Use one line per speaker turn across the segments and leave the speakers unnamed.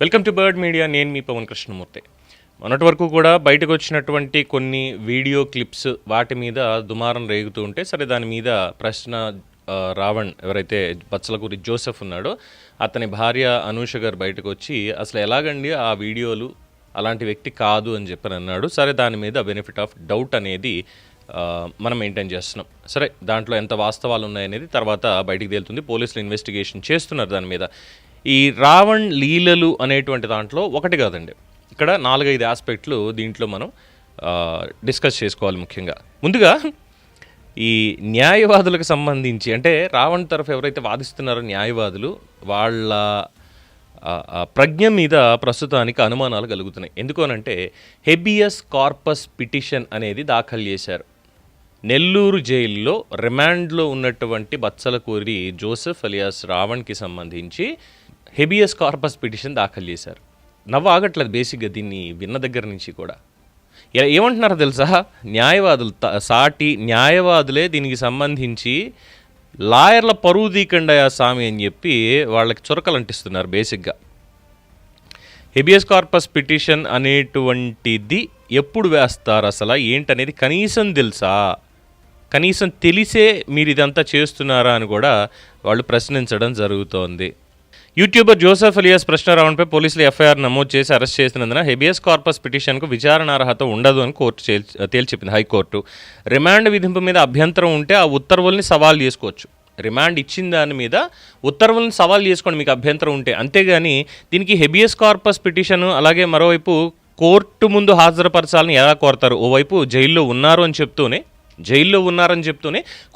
Welcome to bird media. నేను మీ పవన్ కృష్ణమూర్తి. మొన్నటి వరకు కూడా బయటకు వచ్చినటువంటి కొన్ని వీడియో క్లిప్స్ వాటి మీద దుమారం రేగుతూ ఉంటే సరే దాని మీద ప్రశ్న రావణ్ ఎవరైతే బచ్చలకూరి జోసెఫ్ ఉన్నాడో అతని భార్య అనూష గారు బయటకు వచ్చి అసలు ఎలాగండి ఆ వీడియోలు అలాంటి వ్యక్తి కాదు అని చెప్పని అన్నాడు. సరే దాని మీద బెనిఫిట్ ఆఫ్ డౌట్ అనేది మనం మెయింటైన్ చేస్తున్నాం. సరే దాంట్లో ఎంత వాస్తవాలు ఉన్నాయనేది తర్వాత బయటికి తేలుతుంది. పోలీసులు ఇన్వెస్టిగేషన్ చేస్తున్నారు దాని మీద. ఈ రావణ్ లీలలు అనేటువంటి దాంట్లో ఒకటి కాదండి, ఇక్కడ 4-5 ఆస్పెక్ట్లు దీంట్లో మనం డిస్కస్ చేసుకోవాలి. ముఖ్యంగా ముందుగా ఈ న్యాయవాదులకు సంబంధించి, అంటే రావణ్ తరఫు ఎవరైతే వాదిస్తున్నారో న్యాయవాదులు, వాళ్ళ ప్రజ్ఞ మీద ప్రస్తుతానికి అనుమానాలు కలుగుతున్నాయి. ఎందుకు అనంటే హెబియస్ కార్పస్ పిటిషన్ అనేది దాఖలు చేశారు. నెల్లూరు జైల్లో రిమాండ్లో ఉన్నటువంటి బచ్చలకూరి జోసెఫ్ అలియాస్ రావణ్కి సంబంధించి హెబియస్ కార్పస్ పిటిషన్ దాఖలు చేశారు. ఆగట్లేదు బేసిక్గా దీన్ని విన్న దగ్గర నుంచి కూడా. ఏమంటున్నారో తెలుసా, న్యాయవాదులు సాటి న్యాయవాదులే దీనికి సంబంధించి లాయర్ల పరువు తీకండయా స్వామి అని చెప్పి వాళ్ళకి చురకలు అంటిస్తున్నారు. బేసిక్గా హెబియస్ కార్పస్ పిటిషన్ అనేటువంటిది ఎప్పుడు వేస్తారు, అసలు ఏంటనేది కనీసం తెలుసా, కనీసం తెలిసే మీరు ఇదంతా చేస్తున్నారా అని కూడా వాళ్ళు ప్రశ్నించడం జరుగుతోంది. యూట్యూబర్ జోసెఫ్ అలియాస్ ప్రశ్న రావణ్పై పోలీసులు ఎఫ్ఐఆర్ నమోదు చేసి అరెస్ట్ చేసినందున హెబియస్ కార్పస్ పిటిషన్కు విచారణార్హత ఉండదు అని కోర్టు తేల్చెప్పింది. హైకోర్టు రిమాండ్ విధింపు మీద అభ్యంతరం ఉంటే ఆ ఉత్తర్వుల్ని సవాల్ చేసుకోవచ్చు. రిమాండ్ ఇచ్చిన దాని మీద ఉత్తర్వులను సవాల్ చేసుకోండి మీకు అభ్యంతరం ఉంటే, అంతేగాని దీనికి హెబియస్ కార్పస్ పిటిషన్ అలాగే మరోవైపు కోర్టు ముందు హాజరుపరచాలని ఎలా కోరతారు. ఓవైపు జైల్లో ఉన్నారని చెప్తూనే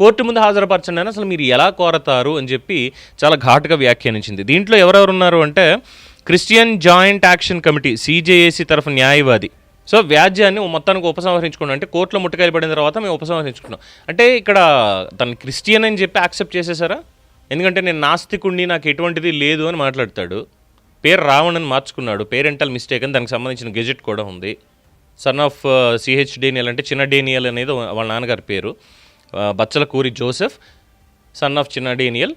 కోర్టు ముందు హాజరుపరచండి అని అసలు మీరు ఎలా కోరతారు అని చెప్పి చాలా ఘాటుగా వ్యాఖ్యానించింది. దీంట్లో ఎవరెవరు ఉన్నారు అంటే Christian joint action committee CJAC తరఫు న్యాయవాది. సో వ్యాజ్యాన్ని మొత్తానికి ఉపసంహరించుకున్నాం, అంటే కోర్టులో ముట్టకాయలు పడిన తర్వాత మేము ఉపసంహరించుకున్నాం. అంటే ఇక్కడ తను క్రిస్టియన్ అని చెప్పి యాక్సెప్ట్ చేసేసారా? ఎందుకంటే నేను నాస్తికుడిని, నాకు ఎటువంటిది లేదు అని మాట్లాడతాడు. పేరు రావణ్ అని మార్చుకున్నాడు, పేరెంటల్ మిస్టేక్ అని, దానికి సంబంధించిన గెజెట్ కూడా ఉంది. సన్ ఆఫ్ CH డేనియల్ అంటే చిన్న డేనియల్ అనేది వాళ్ళ నాన్నగారి పేరు. బచ్చలకూరి జోసెఫ్ సన్ ఆఫ్ చిన్న డేనియల్.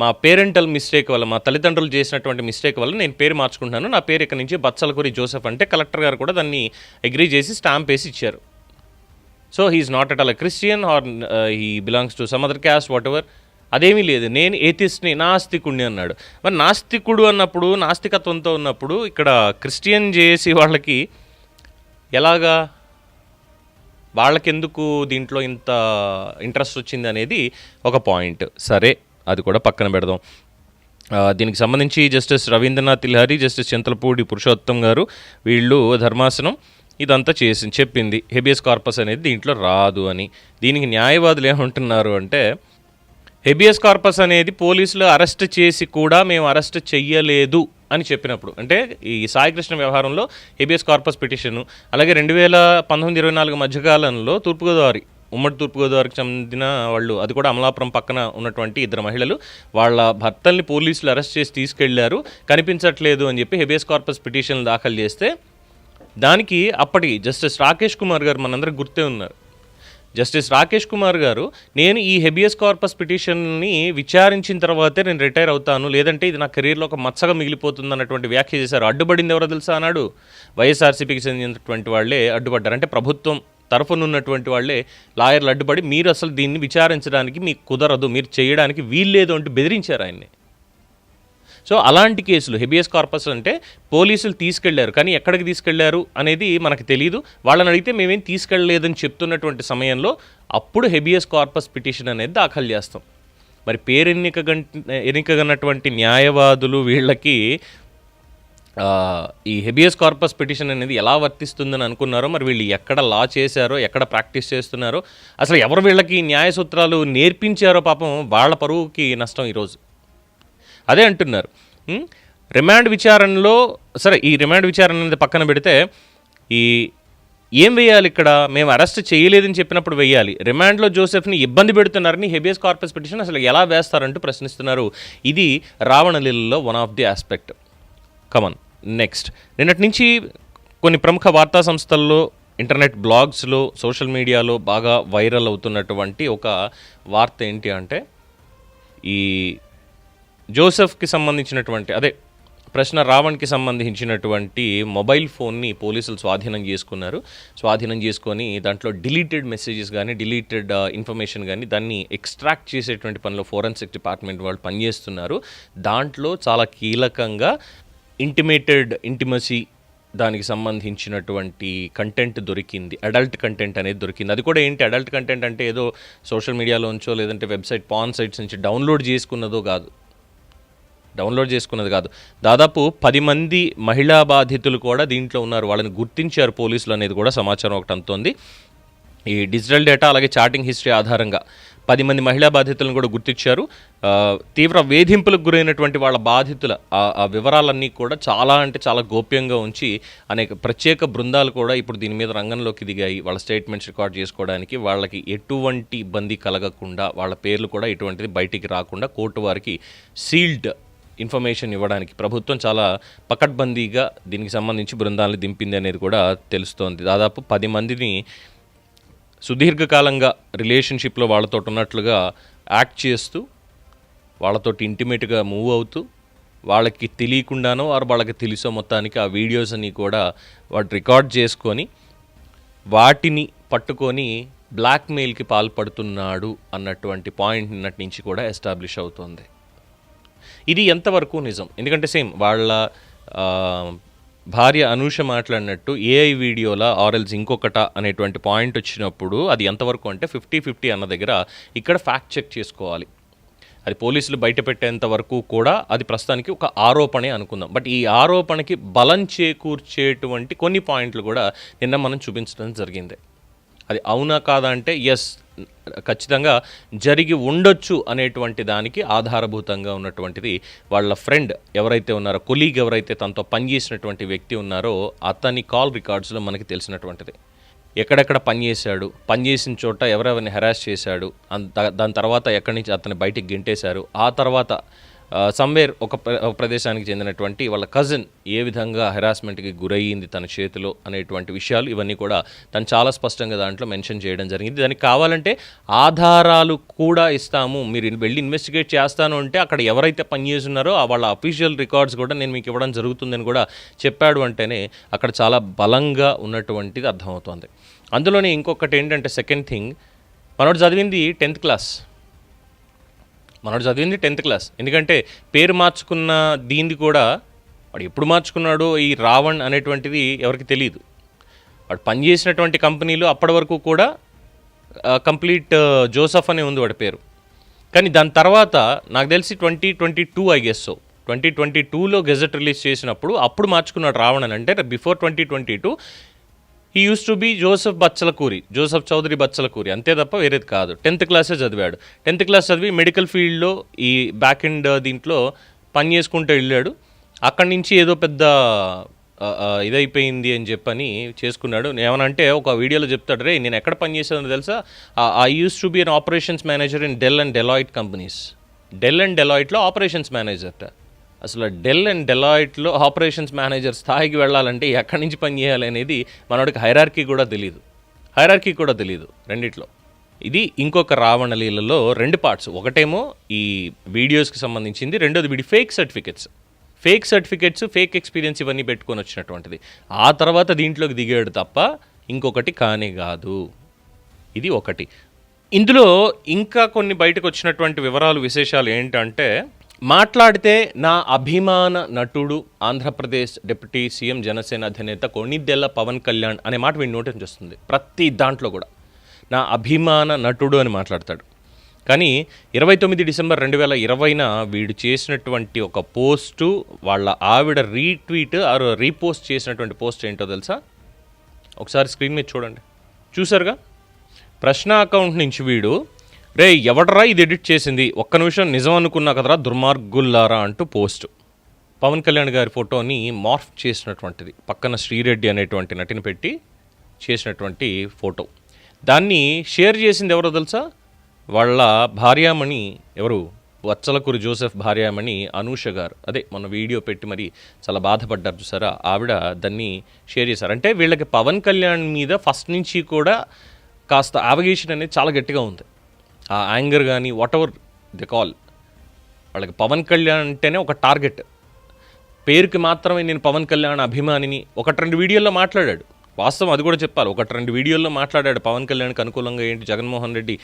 మా పేరెంటల్ మిస్టేక్ వల్ల, మా తల్లిదండ్రులు చేసినటువంటి మిస్టేక్ వల్ల నేను పేరు మార్చుకుంటున్నాను, నా పేరు ఇక్కడ నుంచి బచ్చలకూరి జోసెఫ్ అంటే కలెక్టర్ గారు కూడా దాన్ని అగ్రీ చేసి స్టాంప్ వేసి ఇచ్చారు. So he's not at all a Christian or he belongs to some other caste whatever, అదేమీ లేదు. నేను ఏథిస్ట్ని, నాస్తికుడిని అన్నాడు. మరి నాస్తికుడు అన్నప్పుడు, నాస్తికత్వంతో ఉన్నప్పుడు ఇక్కడ క్రిస్టియన్ చేసి వాళ్ళకి ఎలాగా, వాళ్ళకెందుకు దీంట్లో ఇంత ఇంట్రెస్ట్ వచ్చింది అనేది ఒక పాయింట్. సరే అది కూడా పక్కన పెడదాం. దీనికి సంబంధించి జస్టిస్ రవీంద్రనాథ్ తిల్హరి, జస్టిస్ చింతలపూడి పురుషోత్తం గారు వీళ్ళు ధర్మాసనం ఇదంతా చెప్పింది హెబియస్ కార్పస్ అనేది దీంట్లో రాదు అని. దీనికి న్యాయవాదులు ఏమంటున్నారు అంటే హెబియస్ కార్పస్ అనేది పోలీసులు అరెస్ట్ చేసి కూడా మేము అరెస్ట్ చెయ్యలేదు అని చెప్పినప్పుడు, అంటే ఈ సాయికృష్ణ వ్యవహారంలో హెబియస్ కార్పస్ పిటిషన్, అలాగే 2019-24 మధ్యకాలంలో ఉమ్మడి తూర్పుగోదావరికి చెందిన వాళ్ళు, అది కూడా అమలాపురం పక్కన ఉన్నటువంటి 2 మహిళలు వాళ్ళ భర్తల్ని పోలీసులు అరెస్ట్ చేసి తీసుకెళ్లారు, కనిపించట్లేదు అని చెప్పి హెబియస్ కార్పస్ పిటిషన్లు దాఖలు చేస్తే దానికి అప్పటి జస్టిస్ రాకేష్ కుమార్ గారు మనందరికి గుర్తే ఉన్నారు. జస్టిస్ రాకేష్ కుమార్ గారు నేను ఈ హెబియస్ కార్పస్ పిటిషన్ని విచారించిన తర్వాతే నేను రిటైర్ అవుతాను, లేదంటే ఇది నా కెరీర్లో ఒక మచ్చగా మిగిలిపోతుంది అన్నటువంటి వ్యాఖ్య చేశారు. అడ్డుపడింది ఎవరో తెలుసా అన్నాడు, వైఎస్ఆర్సీపీకి చెందినటువంటి వాళ్ళే అడ్డుపడ్డారు. అంటే ప్రభుత్వం తరఫునున్నటువంటి వాళ్ళే లాయర్లు అడ్డుపడి మీరు అసలు దీన్ని విచారించడానికి మీకు కుదరదు, మీరు చేయడానికి వీల్లేదు అంటూ బెదిరించారు ఆయన్ని. సో అలాంటి కేసులు హెబియస్ కార్పస్ అంటే పోలీసులు తీసుకెళ్లారు, కానీ ఎక్కడికి తీసుకెళ్లారు అనేది మనకు తెలియదు. వాళ్ళని అడిగితే మేమేం తీసుకెళ్లలేదని చెప్తున్నటువంటి సమయంలో అప్పుడు హెబియస్ కార్పస్ పిటిషన్ అనేది దాఖలు చేస్తాం. మరి ఎన్నికగన్నటువంటి న్యాయవాదులు వీళ్ళకి ఈ హెబియస్ కార్పస్ పిటిషన్ అనేది ఎలా వర్తిస్తుందని అనుకున్నారో, మరి వీళ్ళు ఎక్కడ లా చేశారో, ఎక్కడ ప్రాక్టీస్ చేస్తున్నారో, అసలు ఎవరు వీళ్ళకి న్యాయ సూత్రాలు నేర్పించారో, పాపం వాళ్ళ పరువుకి నష్టం ఈరోజు. అదే అంటున్నారు. రిమాండ్ విచారణలో, సరే ఈ రిమాండ్ విచారణ అనేది పక్కన పెడితే ఏం వేయాలి ఇక్కడ, మేము అరెస్ట్ చేయలేదని చెప్పినప్పుడు వేయాలి. రిమాండ్లో జోసెఫ్ని ఇబ్బంది పెడుతున్నారని హెబియస్ కార్పస్ పిటిషన్ అసలు ఎలా వేస్తారంటూ ప్రశ్నిస్తున్నారు. ఇది రావణలీలలో one of the aspect. Come నెక్స్ట్, నిన్నటి నుంచి కొన్ని ప్రముఖ వార్తా సంస్థల్లో, ఇంటర్నెట్ బ్లాగ్స్లో, సోషల్ మీడియాలో బాగా వైరల్ అవుతున్నటువంటి ఒక వార్త ఏంటి అంటే ఈ జోసెఫ్కి సంబంధించినటువంటి, అదే ప్రశ్న రావణ్కి సంబంధించినటువంటి మొబైల్ ఫోన్ని పోలీసులు స్వాధీనం చేసుకొని దాంట్లో డిలీటెడ్ మెసేజెస్ కానీ డిలీటెడ్ ఇన్ఫర్మేషన్ కానీ దాన్ని ఎక్స్ట్రాక్ట్ చేసేటువంటి పనిలో ఫోరెన్సిక్ డిపార్ట్మెంట్ వాళ్ళు పనిచేస్తున్నారు. దాంట్లో చాలా కీలకంగా ఇంటిమసీ దానికి సంబంధించినటువంటి కంటెంట్ దొరికింది, అడల్ట్ కంటెంట్ అనేది దొరికింది. అది కూడా ఏంటి, అడల్ట్ కంటెంట్ అంటే ఏదో సోషల్ మీడియాలోంచో లేదంటే వెబ్సైట్ పాన్ సైట్స్ నుంచి డౌన్లోడ్ చేసుకున్నది కాదు. దాదాపు 10 మంది మహిళా బాధితులు కూడా దీంట్లో ఉన్నారు. వాళ్ళని గుర్తించారు పోలీసులు అనేది కూడా సమాచారం ఒకటి అందుతోంది. ఈ డిజిటల్ డేటా అలాగే చాటింగ్ హిస్టరీ ఆధారంగా 10 మంది మహిళా బాధితులను కూడా గుర్తించారు. తీవ్ర వేధింపులకు గురైనటువంటి వాళ్ళ బాధితుల ఆ వివరాలన్నీ కూడా చాలా గోప్యంగా ఉంచి అనేక ప్రత్యేక బృందాలు కూడా ఇప్పుడు దీని మీద రంగంలోకి దిగాయి. వాళ్ళ స్టేట్మెంట్స్ రికార్డ్ చేసుకోవడానికి, వాళ్ళకి ఎటువంటి ఇబ్బంది కలగకుండా, వాళ్ళ పేర్లు కూడా ఎటువంటిది బయటికి రాకుండా కోర్టు వారికి సీల్డ్ ఇన్ఫర్మేషన్ ఇవ్వడానికి ప్రభుత్వం చాలా పకడ్బందీగా దీనికి సంబంధించి బృందాలను దింపింది అనేది కూడా తెలుస్తోంది. దాదాపు 10 మందిని సుదీర్ఘకాలంగా రిలేషన్షిప్లో వాళ్ళతో ఉన్నట్లుగా యాక్ట్ చేస్తూ, వాళ్ళతోటి ఇంటిమేట్గా మూవ్ అవుతూ, వాళ్ళకి తెలియకుండానో వాళ్ళకి తెలుసో మొత్తానికి ఆ వీడియోస్ అన్నీ కూడా వాడు రికార్డ్ చేసుకొని వాటిని పట్టుకొని బ్లాక్మెయిల్కి పాల్పడుతున్నాడు అన్నటువంటి పాయింట్ నిన్నటి నుంచి కూడా ఎస్టాబ్లిష్ అవుతోంది. ఇది ఎంతవరకు నిజం? ఎందుకంటే సేమ్ వాళ్ళ భార్య అనూష మాట్లాడినట్టు ఏఐ వీడియోలా ఆర్ఎల్స్ ఇంకొకట అనేటువంటి పాయింట్ వచ్చినప్పుడు అది ఎంతవరకు అంటే 50-50 అన్న దగ్గర ఇక్కడ ఫ్యాక్ట్ చెక్ చేసుకోవాలి. అది పోలీసులు బయట పెట్టేంత వరకు కూడా అది ప్రస్తుతానికి ఒక ఆరోపణే అనుకుందాం. బట్ ఈ ఆరోపణకి బలం చేకూర్చేటువంటి కొన్ని పాయింట్లు కూడా నిన్న మనం చూపించడం జరిగింది. అది అవునా కాదా అంటే ఎస్, ఖచ్చితంగా జరిగి ఉండొచ్చు అనేటువంటి దానికి ఆధారభూతంగా ఉన్నటువంటిది వాళ్ళ ఫ్రెండ్ ఎవరైతే ఉన్నారో, కొలీగ్ ఎవరైతే తనతో పనిచేసినటువంటి వ్యక్తి ఉన్నారో అతని కాల్ రికార్డ్స్లో మనకి తెలిసినటువంటిది. ఎక్కడెక్కడ పనిచేశాడు, పనిచేసిన చోట ఎవరెవరిని హెరాస్ చేశాడు, దాని తర్వాత ఎక్కడి నుంచి అతన్ని బయటికి గెంటేశారు, ఆ తర్వాత సమ్వేర్ ఒక ప్రదేశానికి చెందినటువంటి వాళ్ళ కజిన్ ఏ విధంగా హెరాస్మెంట్కి గురయ్యింది తన చేతిలో అనేటువంటి విషయాలు ఇవన్నీ కూడా తను చాలా స్పష్టంగా దాంట్లో మెన్షన్ చేయడం జరిగింది. దానికి కావాలంటే ఆధారాలు కూడా ఇస్తాము, మీరు వెళ్ళి ఇన్వెస్టిగేట్ చేస్తాను అంటే అక్కడ ఎవరైతే పనిచేస్తున్నారో వాళ్ళ అఫీషియల్ రికార్డ్స్ కూడా నేను మీకు ఇవ్వడం జరుగుతుందని కూడా చెప్పాడు. అంటేనే అక్కడ చాలా బలంగా ఉన్నటువంటిది అర్థమవుతోంది. అందులోనే ఇంకొకటి ఏంటంటే సెకండ్ థింగ్, మనోడు చదివింది 10th క్లాస్. ఎందుకంటే పేరు మార్చుకున్న దీనిది కూడా వాడు ఎప్పుడు మార్చుకున్నాడో ఈ రావణ్ అనేటువంటిది ఎవరికి తెలియదు. వాడు పనిచేసినటువంటి కంపెనీలు అప్పటి వరకు కూడా కంప్లీట్ జోసఫ్ అనే ఉంది వాడి పేరు. కానీ దాని తర్వాత నాకు తెలిసి 2022 ఐ గెస్ 2022లో గెజెట్ రిలీజ్ చేసినప్పుడు అప్పుడు మార్చుకున్నాడు రావణ్ అని. అంటే before 2022 he use to be Joseph Chowdary Bachchalakuri, అంతే తప్ప వేరేది కాదు. 10th క్లాసే చదివాడు. 10th క్లాస్ చదివి మెడికల్ ఫీల్డ్లో ఈ బ్యాక్ ఎండ్ దీంట్లో పని చేసుకుంటూ వెళ్ళాడు. అక్కడి నుంచి ఏదో పెద్ద ఇదైపోయింది అని చెప్పని చేసుకున్నాడు. ఏమనంటే ఒక వీడియోలో చెప్తాడు, రే నేను ఎక్కడ పని చేశానో తెలుసా, I use to be an operations manager in Dell and Deloitte companies. Dell and డెలాయిట్లో ఆపరేషన్స్ మేనేజర్ట. అసలు డెల్ అండ్ డెలాయిట్లో ఆపరేషన్స్ మేనేజర్ స్థాయికి వెళ్ళాలంటే ఎక్కడి నుంచి పని చేయాలి అనేది మనోడికి హైరార్కీ కూడా తెలియదు రెండిట్లో. ఇది ఇంకొక రావణలీలలో 2 పార్ట్స్. ఒకటేమో ఈ వీడియోస్కి సంబంధించింది, రెండోది వీడి ఫేక్ సర్టిఫికెట్స్ ఫేక్ ఎక్స్పీరియన్స్ ఇవన్నీ పెట్టుకొని వచ్చినటువంటిది. ఆ తర్వాత దీంట్లోకి దిగాడు తప్ప ఇంకొకటి కానే కాదు. ఇది ఒకటి. ఇందులో ఇంకా కొన్ని బయటకు వచ్చినటువంటి వివరాలు విశేషాలు ఏంటంటే, మాట్లాడితే నా అభిమాన నటుడు ఆంధ్రప్రదేశ్ డిప్యూటీ సీఎం జనసేన అధినేత కొణిదెల పవన్ కళ్యాణ్ అనే మాట వీడి నోటి నుంచి వస్తుంది. ప్రతి దాంట్లో కూడా నా అభిమాన నటుడు అని మాట్లాడతాడు. కానీ 29 డిసెంబర్ 2020న వీడు చేసినటువంటి ఒక పోస్టు, వాళ్ళ ఆవిడ రీపోస్ట్ చేసినటువంటి పోస్ట్ ఏంటో తెలుసా? ఒకసారి స్క్రీన్ మీద చూడండి. చూసారుగా, ప్రశ్న అకౌంట్ నుంచి వీడు, రే ఎవడరా ఇది ఎడిట్ చేసింది, ఒక్క నిమిషం నిజం అనుకున్నా కదరా దుర్మార్గుల్లారా అంటూ పోస్టు. పవన్ కళ్యాణ్ గారి ఫోటోని మార్ఫ్ చేసినటువంటిది, పక్కన శ్రీరెడ్డి అనేటువంటి నటిని పెట్టి చేసినటువంటి ఫోటో. దాన్ని షేర్ చేసింది ఎవరో తెలుసా? వాళ్ళ భార్యామణి, ఎవరు, వత్సలకూరి జోసెఫ్ భార్యామణి అనూష గారు. అదే మొన్న వీడియో పెట్టి మరి చాలా బాధపడ్డారు చూసారా, ఆవిడ దాన్ని షేర్ చేశారు. అంటే వీళ్ళకి పవన్ కళ్యాణ్ మీద ఫస్ట్ నుంచి కూడా కాస్త యావిగేషన్ అనేది చాలా గట్టిగా ఉంది. ఆ యాంగర్ కానీ వాట్ ఎవర్ ది కాల్, వాళ్ళకి పవన్ కళ్యాణ్ అంటేనే ఒక టార్గెట్. పేరుకి మాత్రమే నేను పవన్ కళ్యాణ్ అభిమానిని 1-2 వీడియోల్లో మాట్లాడాడు. వాస్తవం అది కూడా చెప్పాలి. 1-2 వీడియోల్లో మాట్లాడాడు పవన్ కళ్యాణ్కి అనుకూలంగా. ఏంటి జగన్మోహన్ రెడ్డి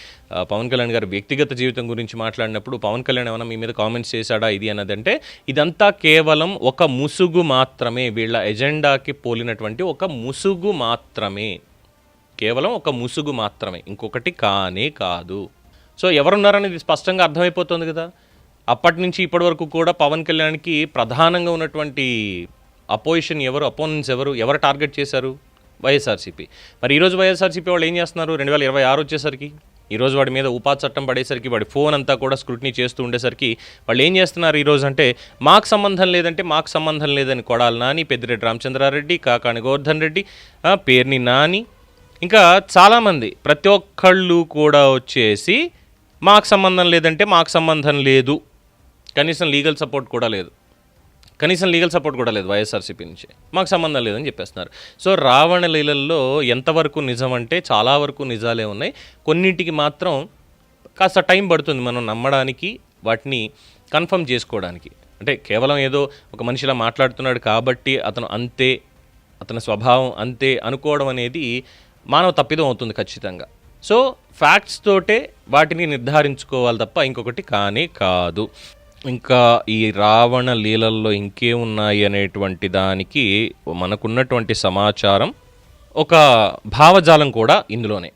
పవన్ కళ్యాణ్ గారి వ్యక్తిగత జీవితం గురించి మాట్లాడినప్పుడు పవన్ కళ్యాణ్ ఏమైనా మీ మీద కామెంట్స్ చేశాడా ఇది అన్నదంటే, ఇదంతా కేవలం ఒక ముసుగు మాత్రమే, వీళ్ళ ఎజెండాకి పోలినటువంటి ఒక ముసుగు మాత్రమే, కేవలం ఒక ముసుగు మాత్రమే, ఇంకొకటి కానే కాదు. సో ఎవరున్నారనేది స్పష్టంగా అర్థమైపోతుంది కదా. అప్పటి నుంచి ఇప్పటి వరకు కూడా పవన్ కళ్యాణ్కి ప్రధానంగా ఉన్నటువంటి అపోజిషన్ ఎవరు, అపోనెంట్స్ ఎవరు టార్గెట్ చేశారు? వైఎస్ఆర్సీపీ. మరి ఈరోజు వైఎస్ఆర్సీపీ వాళ్ళు ఏం చేస్తున్నారు? 2026 వచ్చేసరికి, ఈరోజు వాడి మీద ఉపాధి చట్టం పడేసరికి, వాడి ఫోన్ అంతా కూడా స్క్రూటినీ చేస్తూ ఉండేసరికి వాళ్ళు ఏం చేస్తున్నారు ఈరోజు అంటే, మాకు సంబంధం లేదంటే మాకు సంబంధం లేదని కొడాలి నాని, పెద్దిరెడ్డి రామచంద్రారెడ్డి, కాకాని గోవర్ధన్ రెడ్డి, పేర్ని నాని, ఇంకా చాలామంది ప్రతి ఒక్కళ్ళు కూడా వచ్చేసి మాకు సంబంధం లేదంటే మాకు సంబంధం లేదు, కనీసం లీగల్ సపోర్ట్ కూడా లేదు వైఎస్ఆర్సీపీ నుంచి, మాకు సంబంధం లేదని చెప్పేస్తున్నారు. సో రావణ లీలల్లో ఎంతవరకు నిజం అంటే చాలా వరకు నిజాలే ఉన్నాయి. కొన్నింటికి మాత్రం కాస్త టైం పడుతుంది మనం నమ్మడానికి, వాటిని కన్ఫర్మ్ చేసుకోవడానికి. అంటే కేవలం ఏదో ఒక మనిషిలా మాట్లాడుతున్నాడు కాబట్టి అతను అంతే, అతని స్వభావం అంతే అనుకోవడం అనేది మానవ తప్పిదం అవుతుంది ఖచ్చితంగా. సో ఫ్యాక్ట్స్ తోటే వాటిని నిర్ధారించుకోవాలి తప్ప ఇంకొకటి కానే కాదు. ఇంకా ఈ రావణ లీలల్లో ఇంకేమున్నాయి అనేటువంటి దానికి మనకున్నటువంటి సమాచారం, ఒక భావజాలం కూడా ఇందులోనే.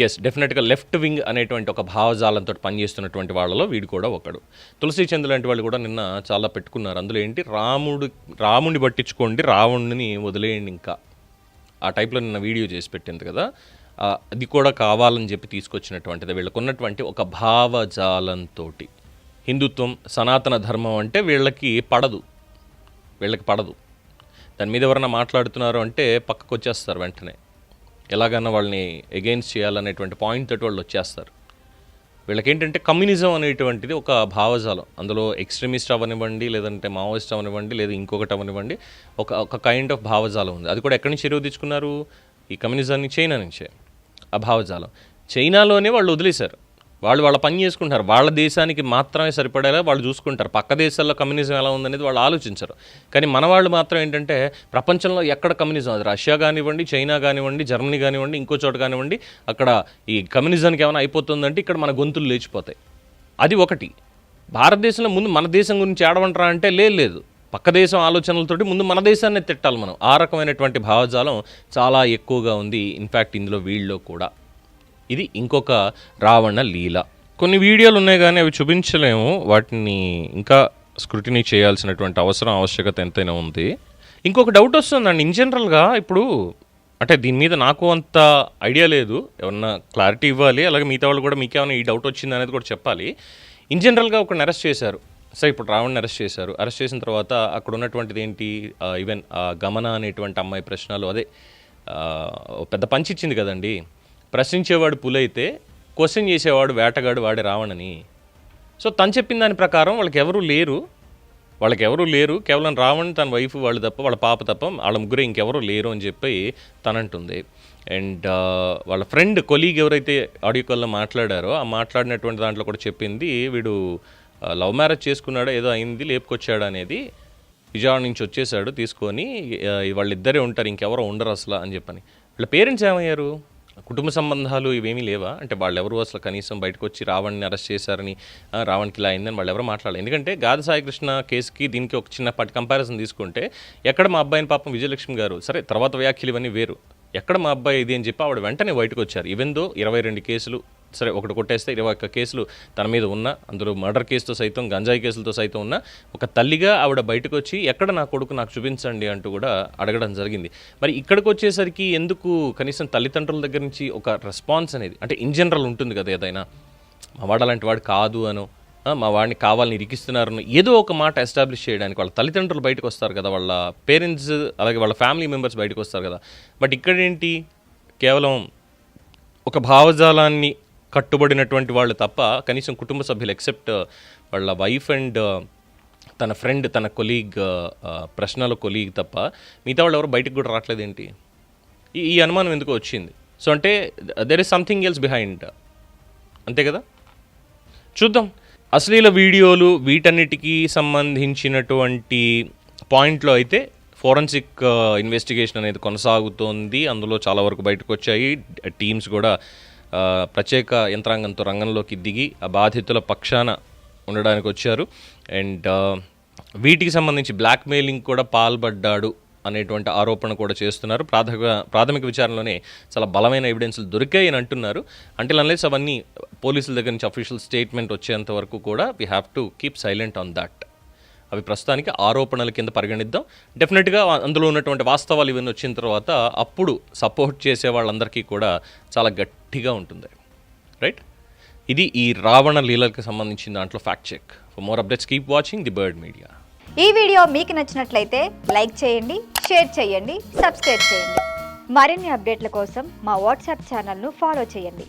ఎస్, డెఫినెట్గా లెఫ్ట్ వింగ్ అనేటువంటి ఒక భావజాలంతో పనిచేస్తున్నటువంటి వాళ్ళలో వీడు కూడా ఒకడు. తులసి చంద్ లాంటి వాళ్ళు కూడా నిన్న చాలా పెట్టుకున్నారు. అందులో ఏంటి, రాముడిని పట్టించుకోండి, రావణుని వదిలేయండి ఇంకా, ఆ టైప్లో నిన్న వీడియో చేసి పెట్టింది కదా. అది కూడా కావాలని చెప్పి తీసుకొచ్చినటువంటిది. వీళ్ళకు ఉన్నటువంటి ఒక భావజాలంతో హిందుత్వం, సనాతన ధర్మం అంటే వీళ్ళకి పడదు. దాని మీద ఎవరైనా మాట్లాడుతున్నారు అంటే పక్కకు వచ్చేస్తారు వెంటనే, ఎలాగన్నా వాళ్ళని ఎగెయిన్స్ చేయాలనేటువంటి పాయింట్ తోటి వాళ్ళు వచ్చేస్తారు. వీళ్ళకేంటంటే కమ్యూనిజం అనేటువంటిది ఒక భావజాలం. అందులో ఎక్స్ట్రీమిస్ట్ అవనివ్వండి, లేదంటే మావోయిస్ట్ అవనివ్వండి, లేదా ఇంకొకటి అవనివ్వండి, ఒక కైండ్ ఆఫ్ భావజాలం ఉంది. అది కూడా ఎక్కడి నుంచి ఎరువు తెచ్చుకున్నారు? ఈ కమ్యూనిజాన్ని చైనా నుంచే. ఆ భావజాలం చైనాలోనే వాళ్ళు వదిలేశారు. వాళ్ళ పని చేసుకుంటారు, వాళ్ళ దేశానికి మాత్రమే సరిపడేలా వాళ్ళు చూసుకుంటారు. పక్క దేశాల్లో కమ్యూనిజం ఎలా ఉందనేది వాళ్ళు ఆలోచించరు. కానీ మన వాళ్ళు మాత్రం ఏంటంటే ప్రపంచంలో ఎక్కడ కమ్యూనిజం, అది రష్యా కానివ్వండి, చైనా కానివ్వండి, జర్మనీ కానివ్వండి, ఇంకో చోట కానివ్వండి, అక్కడ ఈ కమ్యూనిజానికి ఏమైనా అయిపోతుందంటే ఇక్కడ మన గొంతులు లేచిపోతాయి. అది ఒకటి. భారతదేశంలో ముందు మన దేశం గురించి ఆడమంటారా అంటే లేదు, పక్క దేశం ఆలోచనలతోటి ముందు మన దేశాన్ని తిట్టాలి మనం. ఆ రకమైనటువంటి భావజాలం చాలా ఎక్కువగా ఉంది. ఇన్ఫ్యాక్ట్ ఇందులో వీళ్ళలో కూడా. ఇది ఇంకొక రావణ లీల. కొన్ని వీడియోలు ఉన్నాయి కానీ అవి చూపించలేము, వాటిని ఇంకా స్క్రూటినీ చేయాల్సినటువంటి ఆవశ్యకత ఎంతైనా ఉంది. ఇంకొక డౌట్ వస్తుందండి ఇన్ జనరల్గా. ఇప్పుడు అంటే దీని మీద నాకు అంత ఐడియా లేదు, ఏమన్నా క్లారిటీ ఇవ్వాలి. అలాగే మిగతా వాళ్ళు కూడా మీకేమైనా ఈ డౌట్ వచ్చింది అనేది కూడా చెప్పాలి. ఇన్ జనరల్గా ఒకరిని అరెస్ట్ చేశారు, సరే ఇప్పుడు రావణ్ని అరెస్ట్ చేశారు. అరెస్ట్ చేసిన తర్వాత అక్కడ ఉన్నటువంటిది ఏంటి, ఈవెన్ గమన అనేటువంటి అమ్మాయి ప్రశ్నలు, అదే పెద్ద పంచి ఇచ్చింది కదండి. ప్రశ్నించేవాడు పులైతే క్వశ్చన్ చేసేవాడు వేటగాడు, వాడే రావణని. సో తను చెప్పిన దాని ప్రకారం వాళ్ళకి ఎవరూ లేరు, కేవలం రావణ్, తన వైఫ్, వాళ్ళు తప్ప, వాళ్ళ పాప తప్ప, వాళ్ళ ముగ్గురే, ఇంకెవరూ లేరు అని చెప్పి తనంటుంది. అండ్ వాళ్ళ ఫ్రెండ్ కొలీగ్ ఎవరైతే ఆడియో కాల్లో మాట్లాడారో ఆ మాట్లాడినటువంటి దాంట్లో కూడా చెప్పింది, వీడు లవ్ మ్యారేజ్ చేసుకున్నాడో ఏదో అయింది, లేపుకొచ్చాడు అనేది, విజయవాడ నుంచి వచ్చేసాడు తీసుకొని, వాళ్ళిద్దరే ఉంటారు, ఇంకెవరో ఉండరు అసలు అని చెప్పని. వీళ్ళ పేరెంట్స్ ఏమయ్యారు? కుటుంబ సంబంధాలు ఇవేమీ లేవా? అంటే వాళ్ళు ఎవరు అసలు కనీసం బయటకు వచ్చి రావణ్ని అరెస్ట్ చేశారని, రావణ్కి ఇలా అయిందని వాళ్ళు ఎవరు మాట్లాడాలి. ఎందుకంటే గాది సాయికృష్ణ కేసుకి దీనికి ఒక చిన్నపాటి కంపారిజన్ తీసుకుంటే, ఎక్కడ మా అబ్బాయిని పాపం విజయలక్ష్మి గారు, సరే తర్వాత వ్యాఖ్యలు ఇవన్నీ వేరు, ఎక్కడ మా అబ్బాయి ఇది అని చెప్పి ఆవిడ వెంటనే బయటకు వచ్చారు. ఈవెన్ దో 22 కేసులు, సరే ఒకటి కొట్టేస్తే 21 కేసులు తన మీద ఉన్న, అందులో మర్డర్ కేసుతో సైతం, గంజాయి కేసులతో సైతం ఉన్న ఒక తల్లిగా ఆవిడ బయటకు వచ్చి ఎక్కడ నా కొడుకు నాకు చూపించండి అంటూ కూడా అడగడం జరిగింది. మరి ఇక్కడికి వచ్చేసరికి ఎందుకు కనీసం తల్లిదండ్రుల దగ్గర నుంచి ఒక రెస్పాన్స్ అనేది, అంటే ఇన్ జనరల్ ఉంటుంది కదా, ఏదైనా మా వాడు అలాంటి వాడు కాదు అనో, మా వాడిని కావాలని ఇరికిస్తున్నారని ఏదో ఒక మాట ఎస్టాబ్లిష్ చేయడానికి వాళ్ళ తల్లిదండ్రులు బయటకు వస్తారు కదా, వాళ్ళ పేరెంట్స్, అలాగే వాళ్ళ ఫ్యామిలీ మెంబర్స్ బయటకు వస్తారు కదా. బట్ ఇక్కడేంటి, కేవలం ఒక భావజాలాన్ని కట్టుబడినటువంటి వాళ్ళు తప్ప, కనీసం కుటుంబ సభ్యులు ఎక్సెప్ట్ వాళ్ళ వైఫ్ అండ్ తన ఫ్రెండ్, తన కొలీగ్, ప్రశ్నలో కొలీగ్ తప్ప మిగతా వాళ్ళు ఎవరు బయటకు కూడా రావట్లేదు ఏంటి? ఈ అనుమానం ఎందుకు వచ్చింది? సో అంటే there is something else behind, అంతే కదా. చూద్దాం. అశ్లీల వీడియోలు, వీటన్నిటికీ సంబంధించినటువంటి పాయింట్లో అయితే ఫోరెన్సిక్ ఇన్వెస్టిగేషన్ అనేది కొనసాగుతోంది. అందులో చాలా వరకు బయటకు వచ్చాయి. టీమ్స్ కూడా ప్రత్యేక యంత్రాంగంతో రంగంలోకి దిగి ఆ బాధితుల పక్షాన ఉండడానికి వచ్చారు. అండ్ వీటికి సంబంధించి బ్లాక్మెయిలింగ్ కూడా పాల్పడ్డాడు అనేటువంటి ఆరోపణ కూడా చేస్తున్నారు. ప్రాథమిక విచారణలోనే చాలా బలమైన ఎవిడెన్స్లు దొరికాయి అని అంటున్నారు. అంటిల్ అన్లెస్ అవన్నీ పోలీసుల దగ్గర నుంచి అఫీషియల్ స్టేట్మెంట్ వచ్చేంత వరకు కూడా we have to keep silent on that. అవి ప్రస్తుతానికి ఆరోపణల కింద పరిగణిద్దాం. డెఫినెట్గా అందులో ఉన్నటువంటి వాస్తవాలు ఇవన్నీ వచ్చిన తర్వాత అప్పుడు సపోర్ట్ చేసే వాళ్ళందరికీ కూడా చాలా గట్టిగా ఉంటుంది. రైట్, ఇది ఈ రావణ లీలకి సంబంధించిన దాంట్లో fact check. For more updates keep watching the Bird media.
ఈ వీడియో మీకు నచ్చినట్లయితే లైక్ చేయండి, షేర్ చేయండి, సబ్స్క్రైబ్ చేయండి. మరిన్ని అప్డేట్ల కోసం మా వాట్సాప్ ఛానల్ను ఫాలో చేయండి.